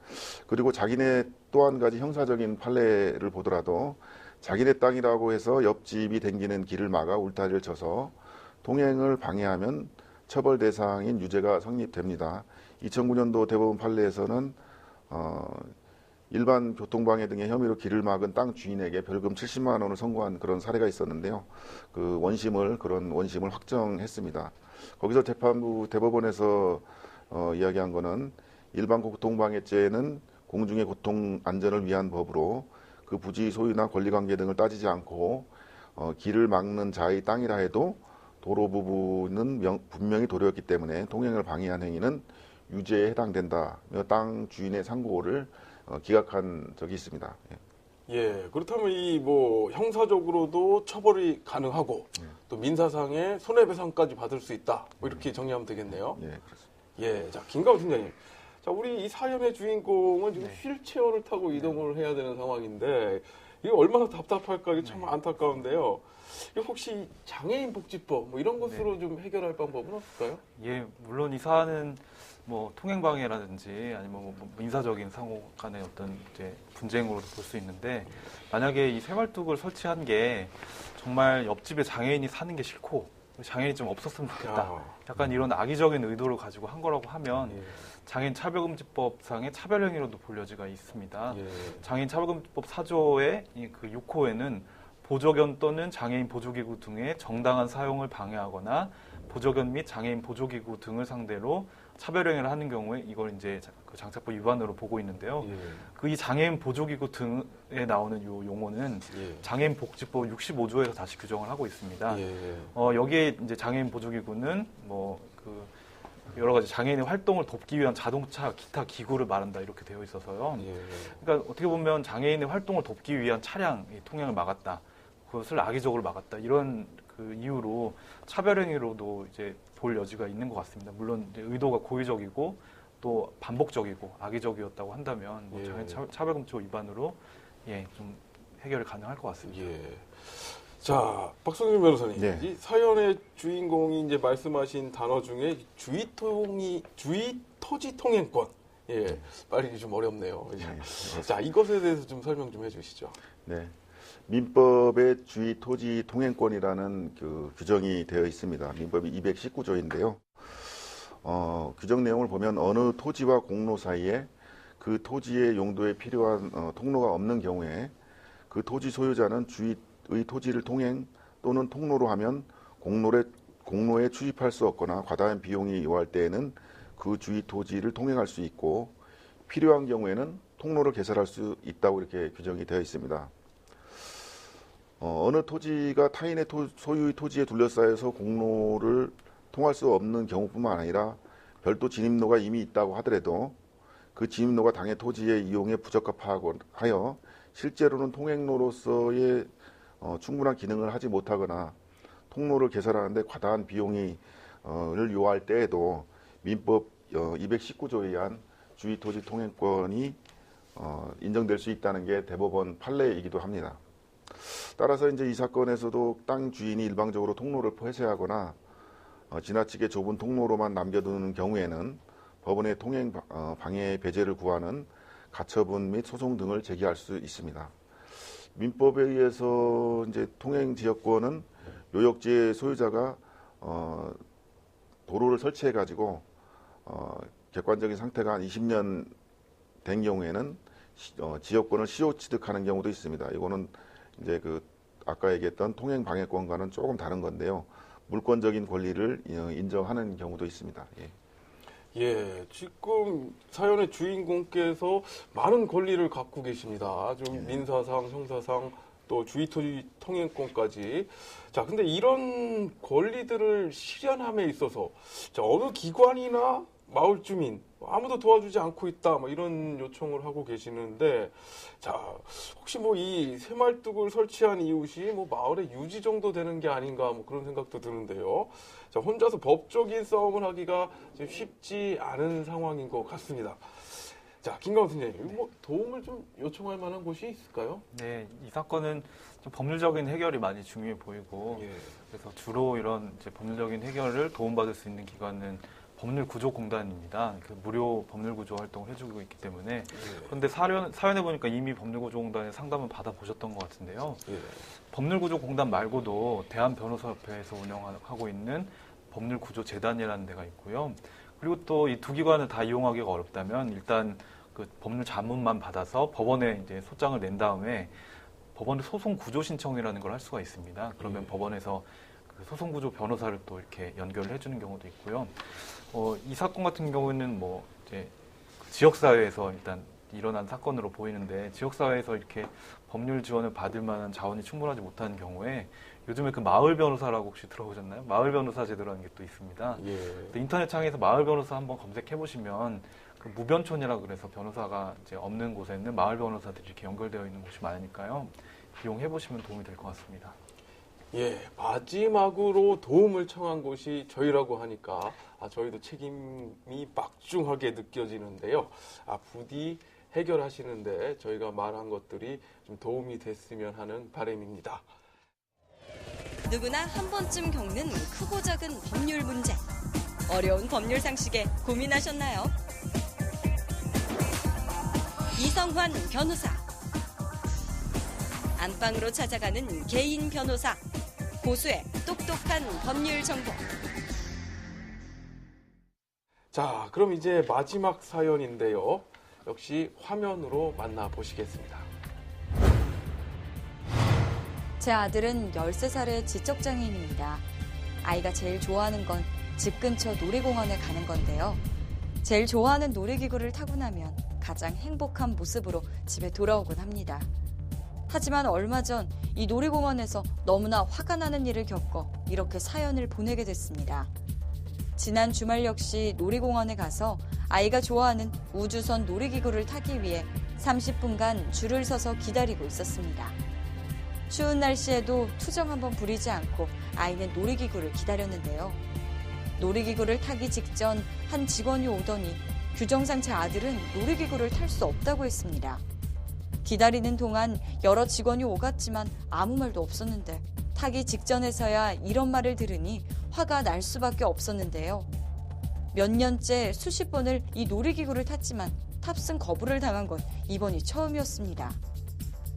그리고 자기네 또 한 가지 형사적인 판례를 보더라도 자기네 땅이라고 해서 옆집이 댕기는 길을 막아 울타리를 쳐서 통행을 방해하면 처벌 대상인 유죄가 성립됩니다. 2009년도 대법원 판례에서는 일반 교통방해 등의 혐의로 길을 막은 땅 주인에게 벌금 70만 원을 선고한 그런 사례가 있었는데요. 그런 원심을 확정했습니다. 거기서 재판부 대법원에서 이야기한 거는 일반 교통방해죄는 공중의 고통 안전을 위한 법으로 그 부지 소유나 권리관계 등을 따지지 않고 길을 막는 자의 땅이라 해도 도로 부분은 분명히 도로였기 때문에 통행을 방해한 행위는 유죄에 해당된다며 땅 주인의 상고를 기각한 적이 있습니다. 예, 그렇다면 이 형사적으로도 처벌이 가능하고 또 민사상의 손해배상까지 받을 수 있다. 이렇게 정리하면 되겠네요. 예, 그렇습니다. 예, 자, 김가우 팀장님. 자, 우리 이 사연의 주인공은 지금 휠체어를 타고 이동을 해야 되는 상황인데 이게 얼마나 답답할까 이게 참 안타까운데요. 이거 혹시 장애인 복지법 이런 것으로 좀 해결할 방법은 없을까요? 예, 물론 이 사안은 통행방해라든지 아니면 민사적인 상호 간의 어떤 이제 분쟁으로도 볼 수 있는데 만약에 이 쇠말뚝을 설치한 게 정말 옆집에 장애인이 사는 게 싫고 장애인이 좀 없었으면 좋겠다. 약간 이런 악의적인 의도를 가지고 한 거라고 하면 장애인 차별금지법상의 차별행위로도 볼 여지가 있습니다. 장애인 차별금지법 4조의 그 6호에는 보조견 또는 장애인 보조기구 등의 정당한 사용을 방해하거나 보조견 및 장애인 보조기구 등을 상대로 차별행위를 하는 경우에 이걸 이제 그 장착법 위반으로 보고 있는데요. 그 이 장애인 보조기구 등에 나오는 요 용어는 장애인 복지법 65조에서 다시 규정을 하고 있습니다. 여기에 이제 장애인 보조기구는 여러 가지 장애인의 활동을 돕기 위한 자동차, 기타 기구를 말한다 이렇게 되어 있어서요. 그러니까 어떻게 보면 장애인의 활동을 돕기 위한 차량 통행을 막았다. 그것을 악의적으로 막았다. 이런 그 이유로 차별행위로도 이제 볼 여지가 있는 것 같습니다. 물론 이제 의도가 고의적이고 또 반복적이고 악의적이었다고 한다면 장애인 차별금지법 위반으로 좀 해결이 가능할 것 같습니다. 자, 박성민 변호사님, 네. 이 사연의 주인공이 이제 말씀하신 단어 중에 주의 토지 통행권, 예, 빨리 좀 어렵네요. 예. 네. 자, 이것에 대해서 좀 설명 좀 해주시죠. 네. 민법의 주의 토지 통행권이라는 그 규정이 되어 있습니다. 민법이 219조인데요. 규정 내용을 보면 어느 토지와 공로 사이에 그 토지의 용도에 필요한 통로가 없는 경우에 그 토지 소유자는 주의 토지를 통행 또는 통로로 하면 공로에 출입할 수 없거나 과다한 비용이 요할 때에는 그 주의 토지를 통행할 수 있고 필요한 경우에는 통로를 개설할 수 있다고 이렇게 규정이 되어 있습니다. 어느 토지가 타인의 소유의 토지에 둘러싸여서 공로를 통할 수 없는 경우뿐만 아니라 별도 진입로가 이미 있다고 하더라도 그 진입로가 당해 토지의 이용에 부적합하여 실제로는 통행로로서의 충분한 기능을 하지 못하거나 통로를 개설하는데 과다한 비용을 요할 때에도 민법 219조에 의한 주의 토지 통행권이 인정될 수 있다는 게 대법원 판례이기도 합니다. 따라서 이제 이 사건에서도 땅 주인이 일방적으로 통로를 폐쇄하거나 지나치게 좁은 통로로만 남겨두는 경우에는 법원의 통행 방해 배제를 구하는 가처분 및 소송 등을 제기할 수 있습니다. 민법에 의해서 이제 통행 지역권은 요역지의 소유자가 도로를 설치해 가지고 객관적인 상태가 한 20년 된 경우에는 지역권을 시효 취득하는 경우도 있습니다. 이거는 이제 그 아까 얘기했던 통행 방해권과는 조금 다른 건데요. 물권적인 권리를 인정하는 경우도 있습니다. 예. 예, 지금 사연의 주인공께서 많은 권리를 갖고 계십니다. 좀 민사상, 형사상, 또 주의토지 통행권까지. 자, 근데 이런 권리들을 실현함에 있어서 자, 어느 기관이나 마을 주민 아무도 도와주지 않고 있다, 뭐 이런 요청을 하고 계시는데, 자, 혹시 뭐 이 새말뚝을 설치한 이웃이 뭐 마을의 유지 정도 되는 게 아닌가, 뭐 그런 생각도 드는데요. 자, 혼자서 법적인 싸움을 하기가 지금 쉽지 않은 상황인 것 같습니다. 자, 김강원 선생님, 뭐 도움을 좀 요청할 만한 곳이 있을까요? 네, 이 사건은 좀 법률적인 해결이 많이 중요해 보이고, 예. 그래서 주로 이런 이제 법률적인 해결을 도움받을 수 있는 기관은 법률구조공단입니다. 그 무료 법률구조 활동을 해주고 있기 때문에. 그런데 사연해 보니까 이미 법률구조공단의 상담을 받아보셨던 것 같은데요. 예. 법률구조공단 말고도 대한변호사협회에서 운영하고 있는 법률구조재단이라는 데가 있고요. 그리고 또 이 두 기관을 다 이용하기가 어렵다면 일단 그 법률 자문만 받아서 법원에 이제 소장을 낸 다음에 법원의 소송구조 신청이라는 걸 할 수가 있습니다. 그러면 법원에서 그 소송구조 변호사를 또 이렇게 연결을 해주는 경우도 있고요. 이 사건 같은 경우에는 뭐 이제 지역사회에서 일단 일어난 사건으로 보이는데 지역사회에서 이렇게 법률 지원을 받을 만한 자원이 충분하지 못하는 경우에 요즘에 그 마을 변호사라고 혹시 들어보셨나요? 마을 변호사 제도라는 게 또 있습니다. 예. 인터넷 창에서 마을 변호사 한번 검색해 보시면 그 무변촌이라고 그래서 변호사가 이제 없는 곳에는 마을 변호사들이 이렇게 연결되어 있는 곳이 많으니까요. 이용해 보시면 도움이 될 것 같습니다. 예, 마지막으로 도움을 청한 곳이 저희라고 하니까 저희도 책임이 막중하게 느껴지는데요. 부디 해결하시는데 저희가 말한 것들이 좀 도움이 됐으면 하는 바람입니다. 누구나 한 번쯤 겪는 크고 작은 법률 문제. 어려운 법률 상식에 고민하셨나요? 이성환 변호사. 안방으로 찾아가는 개인 변호사. 고수의 똑똑한 법률 정보. 자, 그럼 이제 마지막 사연인데요. 역시 화면으로 만나보시겠습니다. 제 아들은 13살의 지적장애인입니다. 아이가 제일 좋아하는 건 집 근처 놀이공원에 가는 건데요. 제일 좋아하는 놀이기구를 타고 나면 가장 행복한 모습으로 집에 돌아오곤 합니다. 하지만 얼마 전 이 놀이공원에서 너무나 화가 나는 일을 겪어 이렇게 사연을 보내게 됐습니다. 지난 주말 역시 놀이공원에 가서 아이가 좋아하는 우주선 놀이기구를 타기 위해 30분간 줄을 서서 기다리고 있었습니다. 추운 날씨에도 투정 한번 부리지 않고 아이는 놀이기구를 기다렸는데요. 놀이기구를 타기 직전 한 직원이 오더니 규정상 제 아들은 놀이기구를 탈 수 없다고 했습니다. 기다리는 동안 여러 직원이 오갔지만 아무 말도 없었는데 타기 직전에서야 이런 말을 들으니 화가 날 수밖에 없었는데요. 몇 년째 수십 번을 이 놀이기구를 탔지만 탑승 거부를 당한 건 이번이 처음이었습니다.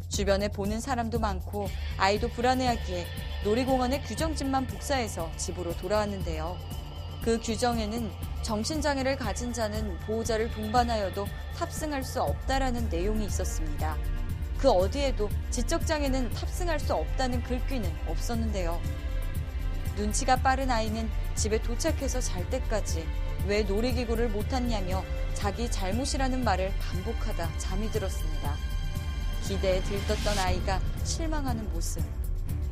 주변에 보는 사람도 많고 아이도 불안해하기에 놀이공원의 규정집만 복사해서 집으로 돌아왔는데요. 그 규정에는 정신장애를 가진 자는 보호자를 동반하여도 탑승할 수 없다라는 내용이 있었습니다. 그 어디에도 지적장애는 탑승할 수 없다는 글귀는 없었는데요. 눈치가 빠른 아이는 집에 도착해서 잘 때까지 왜 놀이기구를 못 탔냐며 자기 잘못이라는 말을 반복하다 잠이 들었습니다. 기대에 들떴던 아이가 실망하는 모습.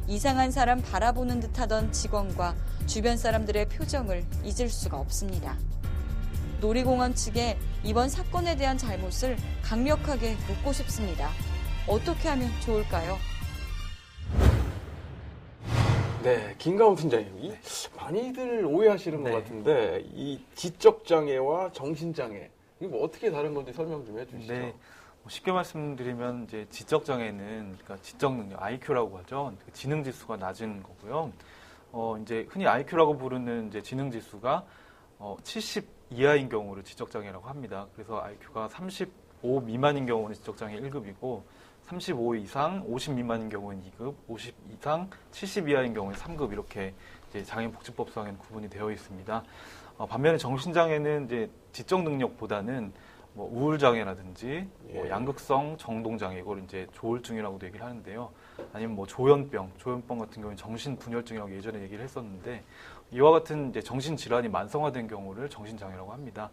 이상한 사람 바라보는 듯하던 직원과 주변 사람들의 표정을 잊을 수가 없습니다. 놀이공원 측에 이번 사건에 대한 잘못을 강력하게 묻고 싶습니다. 어떻게 하면 좋을까요? 네, 김가훈 팀장님. 많이들 오해하시는 네. 것 같은데 이 지적장애와 정신장애 이게 뭐 어떻게 다른 건지 설명 좀 해주시죠. 네. 쉽게 말씀드리면 이제 지적 장애는 그러니까 지적 능력 IQ라고 하죠. 지능 지수가 낮은 거고요. 이제 흔히 IQ라고 부르는 이제 지능 지수가 70 이하인 경우를 지적 장애라고 합니다. 그래서 IQ가 35 미만인 경우는 지적 장애 1급이고 35 이상 50 미만인 경우는 2급, 50 이상 70 이하인 경우는 3급 이렇게 이제 장애인복지법상에는 구분이 되어 있습니다. 반면에 정신장애는 이제 지적 능력보다는 뭐 우울장애라든지 뭐 예. 양극성 정동장애 이걸 이제 조울증이라고도 얘기를 하는데요. 아니면 뭐 조현병 같은 경우는 정신분열증이라고 예전에 얘기를 했었는데 이와 같은 이제 정신질환이 만성화된 경우를 정신장애라고 합니다.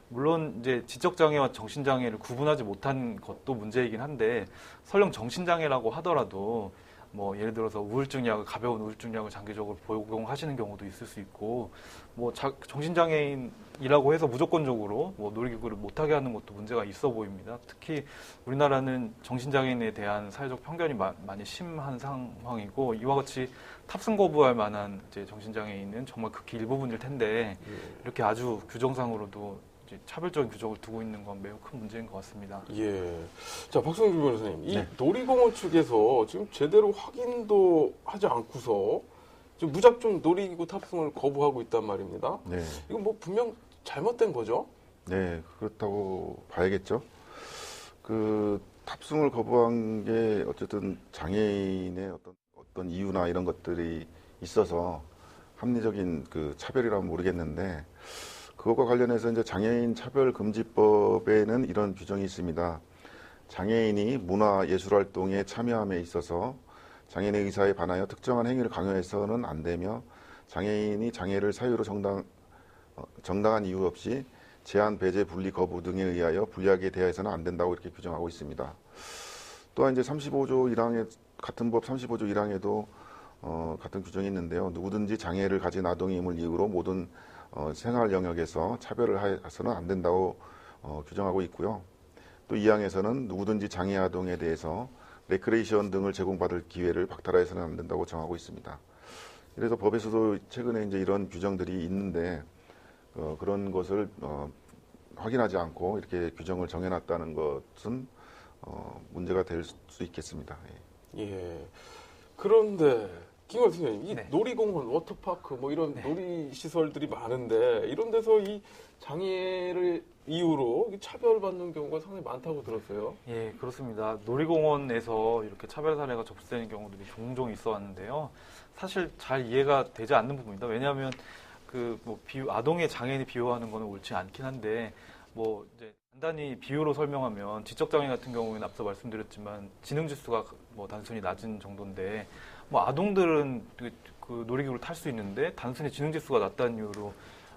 물론 이제 지적장애와 정신장애를 구분하지 못한 것도 문제이긴 한데 설령 정신장애라고 하더라도 뭐 예를 들어서 우울증 약을 가벼운 우울증 약을 장기적으로 복용하시는 경우도 있을 수 있고 뭐 정신장애인이라고 해서 무조건적으로 뭐 놀이기구를 못하게 하는 것도 문제가 있어 보입니다. 특히 우리나라는 정신장애인에 대한 사회적 편견이 많이 심한 상황이고 이와 같이 탑승 거부할 만한 이제 정신장애인은 정말 극히 일부분일 텐데 이렇게 아주 규정상으로도 이제 차별적인 규정을 두고 있는 건 매우 큰 문제인 것 같습니다. 예. 자, 박성규 변호사님. 이 네. 놀이공원 측에서 지금 제대로 확인도 하지 않고서 지금 무작정 놀이기구 탑승을 거부하고 있단 말입니다. 네. 이건 뭐 분명 잘못된 거죠? 네, 그렇다고 봐야겠죠. 그 탑승을 거부한 게 어쨌든 장애인의 어떤 이유나 이런 것들이 있어서 합리적인 그 차별이라면 모르겠는데 그것과 관련해서 이제 장애인 차별금지법에는 이런 규정이 있습니다. 장애인이 문화예술활동에 참여함에 있어서 장애인의 의사에 반하여 특정한 행위를 강요해서는 안 되며 장애인이 장애를 사유로 정당한 이유 없이 제한, 배제, 분리, 거부 등에 의하여 불리하게 대하여서는 안 된다고 이렇게 규정하고 있습니다. 또한 이제 35조 1항에 같은 법 35조 1항에도 같은 규정이 있는데요. 누구든지 장애를 가진 아동임을 이유로 모든 생활 영역에서 차별을 해서는 안 된다고 규정하고 있고요. 또 2항에서는 누구든지 장애 아동에 대해서 레크레이션 등을 제공받을 기회를 박탈해서는 안 된다고 정하고 있습니다. 그래서 법에서도 최근에 이제 이런 규정들이 있는데 그런 것을 확인하지 않고 이렇게 규정을 정해놨다는 것은 문제가 될 수 있겠습니다. 예. 그런데 김광 선생님, 이 네. 놀이공원, 워터파크 뭐 이런 네. 놀이시설들이 많은데 이런 데서 이 장애를 이유로 차별받는 경우가 상당히 많다고 들었어요. 예, 그렇습니다. 놀이공원에서 이렇게 차별 사례가 접수되는 경우들이 종종 있어 왔는데요. 사실 잘 이해가 되지 않는 부분입니다. 왜냐하면 아동의 장애인이 비유하는 거는 옳지 않긴 한데 뭐 이제 간단히 비유로 설명하면 지적장애 같은 경우에는 앞서 말씀드렸지만 지능 지수가 뭐 단순히 낮은 정도인데 뭐 아동들은 그 놀이기구를 탈 수 있는데 단순히 지능 지수가 낮다는 이유로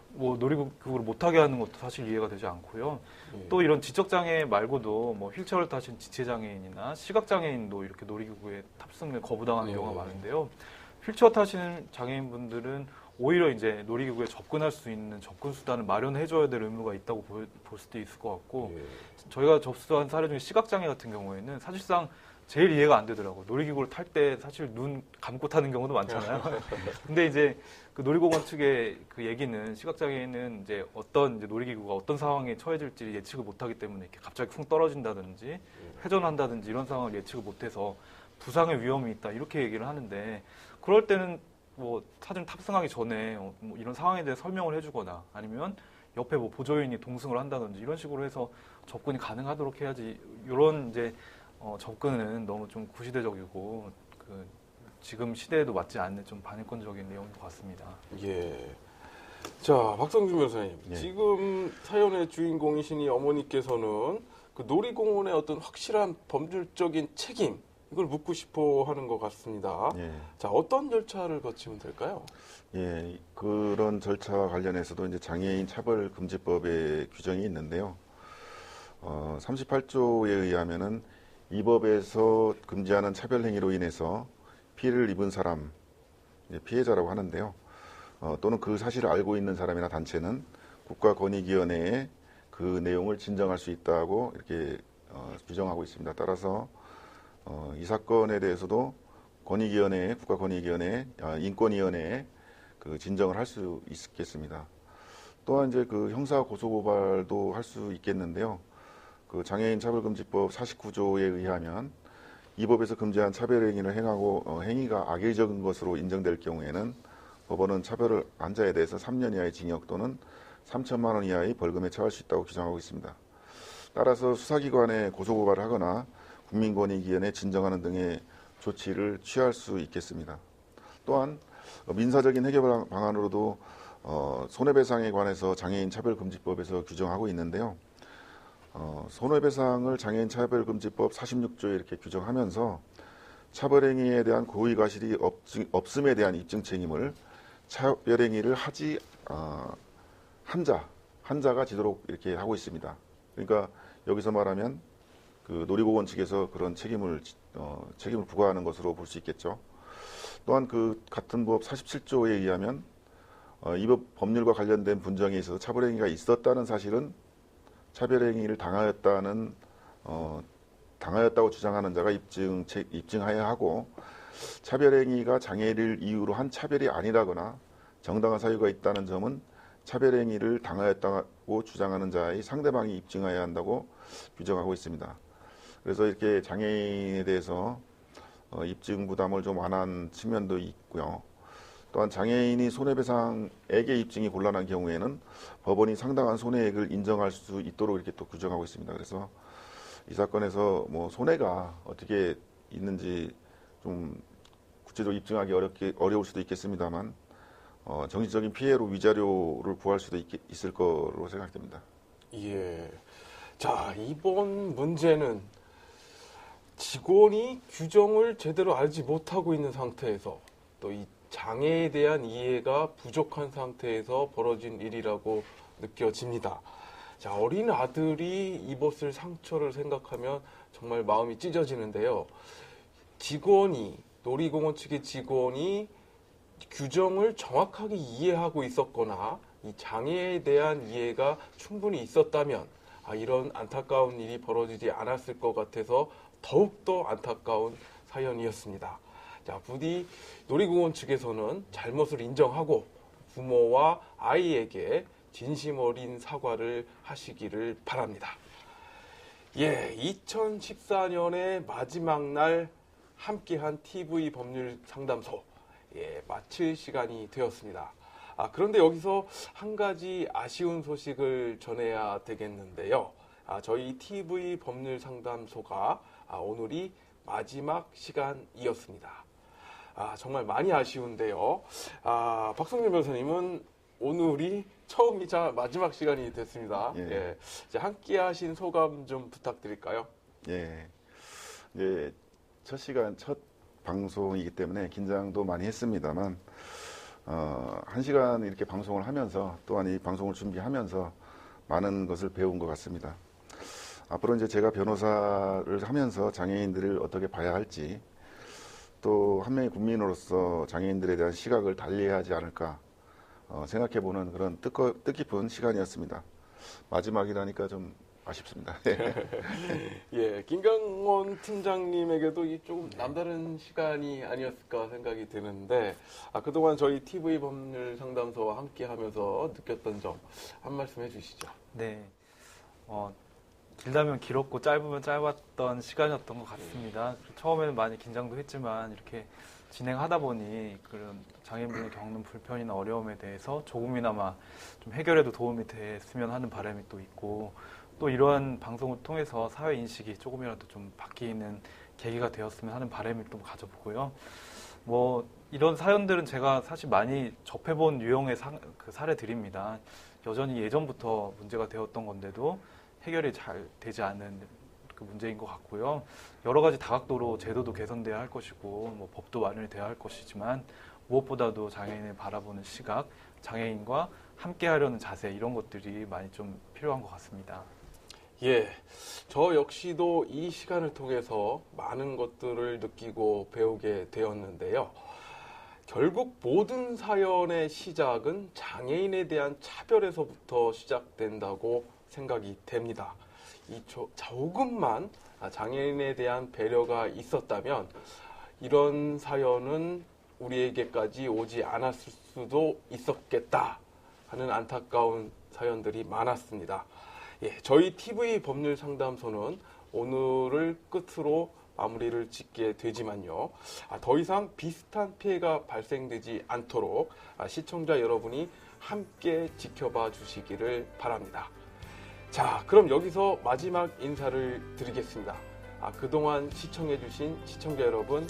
뭐 놀이기구를 못하게 하는 것도 사실 이해가 되지 않고요. 예. 또 이런 지적장애 말고도 뭐 휠체어를 타신 지체장애인이나 시각장애인도 이렇게 놀이기구에 탑승을 거부당하는 예. 경우가 많은데요. 휠체어 타시는 장애인분들은 오히려 이제 놀이기구에 접근할 수 있는 접근 수단을 마련해줘야 될 의무가 있다고 볼 수도 있을 것 같고 예. 저희가 접수한 사례 중에 시각장애 같은 경우에는 사실상 제일 이해가 안 되더라고요. 놀이기구를 탈 때 사실 눈 감고 타는 경우도 많잖아요. 근데 이제 그 놀이공원 측의 그 얘기는 시각장애인은 이제 어떤 이제 놀이기구가 어떤 상황에 처해질지 예측을 못하기 때문에 이렇게 갑자기 쿵 떨어진다든지 회전한다든지 이런 상황을 예측을 못해서 부상의 위험이 있다 이렇게 얘기를 하는데 그럴 때는 뭐 사전 탑승하기 전에 뭐 이런 상황에 대해 설명을 해주거나 아니면 옆에 뭐 보조인이 동승을 한다든지 이런 식으로 해서 접근이 가능하도록 해야지. 이런 이제 접근은 너무 좀 구시대적이고 그 지금 시대에도 맞지 않는 좀 반인권적인 내용인 것 같습니다. 예. 자, 박성준 변호사님. 예. 지금 사연의 주인공이신 이 어머니께서는 그 놀이공원의 어떤 확실한 법률적인 책임, 이걸 묻고 싶어 하는 것 같습니다. 예. 자, 어떤 절차를 거치면 될까요? 예, 그런 절차와 관련해서도 이제 장애인 차별금지법에 규정이 있는데요. 38조에 의하면은 이 법에서 금지하는 차별 행위로 인해서 피해를 입은 사람, 이제 피해자라고 하는데요. 또는 그 사실을 알고 있는 사람이나 단체는 국가권익위원회에 그 내용을 진정할 수 있다고 이렇게 규정하고 있습니다. 따라서 이 사건에 대해서도 권익위원회에, 국가권익위원회에, 인권위원회에 그 진정을 할 수 있겠습니다. 또한 이제 그 형사 고소고발도 할 수 있겠는데요. 그 장애인 차별금지법 49조에 의하면 이 법에서 금지한 차별행위를 행하고 행위가 악의적인 것으로 인정될 경우에는 법원은 차별을 한 자에 대해서 3년 이하의 징역 또는 3천만 원 이하의 벌금에 처할 수 있다고 규정하고 있습니다. 따라서 수사기관에 고소고발을 하거나 국민권익위원회에 진정하는 등의 조치를 취할 수 있겠습니다. 또한 민사적인 해결 방안으로도 손해배상에 관해서 장애인 차별금지법에서 규정하고 있는데요. 손해배상을 장애인 차별금지법 46조에 이렇게 규정하면서 차별행위에 대한 고의과실이 없음에 대한 입증 책임을 차별행위를 하지 한자가 지도록 이렇게 하고 있습니다. 그러니까 여기서 말하면 그 놀이공원 측에서 그런 책임을 부과하는 것으로 볼 수 있겠죠. 또한 그 같은 법 47조에 의하면 이 법 법률과 관련된 분정에 있어서 차별행위가 있었다는 사실은 차별행위를 당하였다고 주장하는 자가 입증하여야 하고 차별행위가 장애를 이유로 한 차별이 아니라거나 정당한 사유가 있다는 점은 차별행위를 당하였다고 주장하는 자의 상대방이 입증해야 한다고 규정하고 있습니다. 그래서 이렇게 장애인에 대해서 입증 부담을 좀 완화한 측면도 있고요. 또한 장애인이 손해배상액의 입증이 곤란한 경우에는 법원이 상당한 손해액을 인정할 수 있도록 이렇게 또 규정하고 있습니다. 그래서 이 사건에서 뭐 손해가 어떻게 있는지 좀 구체적으로 입증하기 어려울 수도 있겠습니다만 정신적인 피해로 위자료를 구할 수도 있을 거로 생각됩니다. 예. 자, 이번 문제는 직원이 규정을 제대로 알지 못하고 있는 상태에서 또 이 장애에 대한 이해가 부족한 상태에서 벌어진 일이라고 느껴집니다. 자, 어린 아들이 입었을 상처를 생각하면 정말 마음이 찢어지는데요. 놀이공원 측의 직원이 규정을 정확하게 이해하고 있었거나 이 장애에 대한 이해가 충분히 있었다면 이런 안타까운 일이 벌어지지 않았을 것 같아서 더욱더 안타까운 사연이었습니다. 자, 부디 놀이공원 측에서는 잘못을 인정하고 부모와 아이에게 진심 어린 사과를 하시기를 바랍니다. 예, 2014년의 마지막 날 함께한 TV 법률 상담소 마칠 시간이 되었습니다. 그런데 여기서 한 가지 아쉬운 소식을 전해야 되겠는데요. 저희 TV 법률 상담소가 오늘이 마지막 시간이었습니다. 정말 많이 아쉬운데요. 박성준 변호사님은 오늘이 처음이자 마지막 시간이 됐습니다. 예. 이제 함께 하신 소감 좀 부탁드릴까요? 예. 예. 첫 방송이기 때문에 긴장도 많이 했습니다만, 1시간 이렇게 방송을 하면서 또한 이 방송을 준비하면서 많은 것을 배운 것 같습니다. 앞으로 이제 제가 변호사를 하면서 장애인들을 어떻게 봐야 할지 또 한 명의 국민으로서 장애인들에 대한 시각을 달리해야 하지 않을까 생각해보는 그런 뜻깊은 시간이었습니다. 마지막이라니까 좀 아쉽습니다. 예, 김강원 팀장님에게도 이 조금 남다른 시간이 아니었을까 생각이 드는데 그동안 저희 TV 법률 상담소와 함께 하면서 느꼈던 점 한 말씀 해주시죠. 네. 길다면 길었고 짧으면 짧았던 시간이었던 것 같습니다. 처음에는 많이 긴장도 했지만 이렇게 진행하다 보니 그런 장애인분이 겪는 불편이나 어려움에 대해서 조금이나마 좀 해결에도 도움이 됐으면 하는 바람이 또 있고, 또 이러한 방송을 통해서 사회 인식이 조금이라도 좀 바뀌는 계기가 되었으면 하는 바람을 좀 가져보고요. 뭐 이런 사연들은 제가 사실 많이 접해본 유형의 그 사례들입니다. 여전히 예전부터 문제가 되었던 건데도 해결이 잘 되지 않은 그 문제인 것 같고요. 여러 가지 다각도로 제도도 개선돼야 할 것이고, 뭐 법도 마련돼야 할 것이지만, 무엇보다도 장애인을 바라보는 시각, 장애인과 함께하려는 자세, 이런 것들이 많이 좀 필요한 것 같습니다. 예, 저 역시도 이 시간을 통해서 많은 것들을 느끼고 배우게 되었는데요. 결국 모든 사연의 시작은 장애인에 대한 차별에서부터 시작된다고 생각이 됩니다. 조금만 장애인에 대한 배려가 있었다면 이런 사연은 우리에게까지 오지 않았을 수도 있었겠다 하는 안타까운 사연들이 많았습니다. 예, 저희 TV 법률 상담소는 오늘을 끝으로 마무리를 짓게 되지만요. 더 이상 비슷한 피해가 발생되지 않도록 시청자 여러분이 함께 지켜봐 주시기를 바랍니다. 자, 그럼 여기서 마지막 인사를 드리겠습니다. 그동안 시청해 주신 시청자 여러분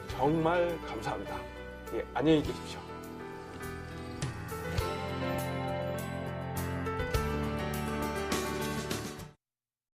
정말 감사합니다. 예, 안녕히 계십시오.